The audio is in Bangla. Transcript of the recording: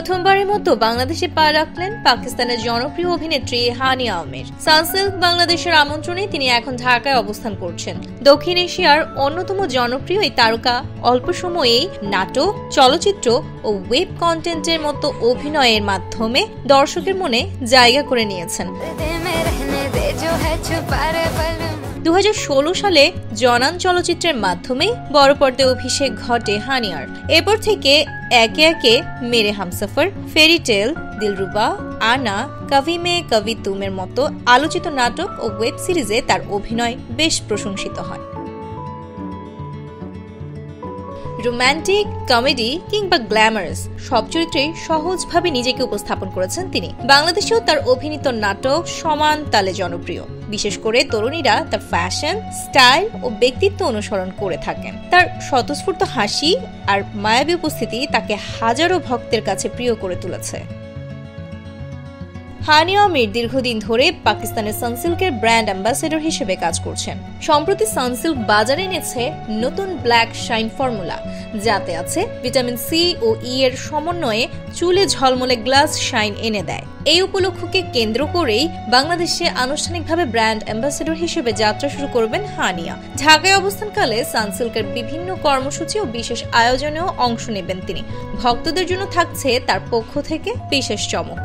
প্রথমবারের মতো বাংলাদেশে পা রাখলেন পাকিস্তানের জনপ্রিয় অভিনেত্রী হানিয়া আমির। সানসিল্ক বাংলাদেশের আমন্ত্রণে তিনি এখন ঢাকায় অবস্থান করছেন। দক্ষিণ এশিয়ার অন্যতম জনপ্রিয় এই তারকা অল্প সময়েই নাটক, চলচ্চিত্র ও ওয়েব কন্টেন্টের মতো অভিনয়ের মাধ্যমে দর্শকের মনে জায়গা করে নিয়েছেন। 2016 সালে জনান চলচ্চিত্রের মাধ্যমে বড় পর্দায় অভিষেক ঘটে হানিয়ার। এরপর থেকে একে একে মেরে হামসফর, ফেরি টেল, দিলরুবা, আনা, কভি মে কভি তুমের মতো আলোচিত নাটক ও ওয়েব সিরিজে তার অভিনয় বেশ প্রশংসিত হয়। রোম্যান্টিক, কমেডি কিংবা গ্ল্যামারাস সব চরিত্রে সহজভাবে নিজেকে উপস্থাপন করেছেন তিনি। বাংলাদেশেও তার অভিনীত নাটক সমান তালে জনপ্রিয়। বিশেষ করে তরুণীরা তার ফ্যাশন, স্টাইল ও ব্যক্তিত্ব অনুসরণ করে থাকেন। তার স্বতঃস্ফূর্ত হাসি আর মায়াবী উপস্থিতি তাকে হাজারো ভক্তের কাছে প্রিয় করে তুলেছে। হানিয়া আমির দীর্ঘদিন ধরে পাকিস্তানের সানসিল্কের ব্র্যান্ড অ্যাম্বাসেডর হিসেবে কাজ করছেন। সম্প্রতি সানসিল্ক বাজারে এনেছে নতুন ব্ল্যাক শাইন ফর্মুলা, যাতে আছে ভিটামিন সি ও ই এর সমন্বয়ে চুলে ঝলমলে গ্লাস শাইন এনে দেয়। এই উপলক্ষকে কেন্দ্র করেই বাংলাদেশে আনুষ্ঠানিকভাবে ব্র্যান্ড অ্যাম্বাসেডর হিসেবে যাত্রা শুরু করবেন হানিয়া। ঢাকায় অবস্থানকালে সানসিল্কের বিভিন্ন কর্মসূচি ও বিশেষ আয়োজনেও অংশ নেবেন তিনি। ভক্তদের জন্য থাকছে তার পক্ষ থেকে বিশেষ চমক।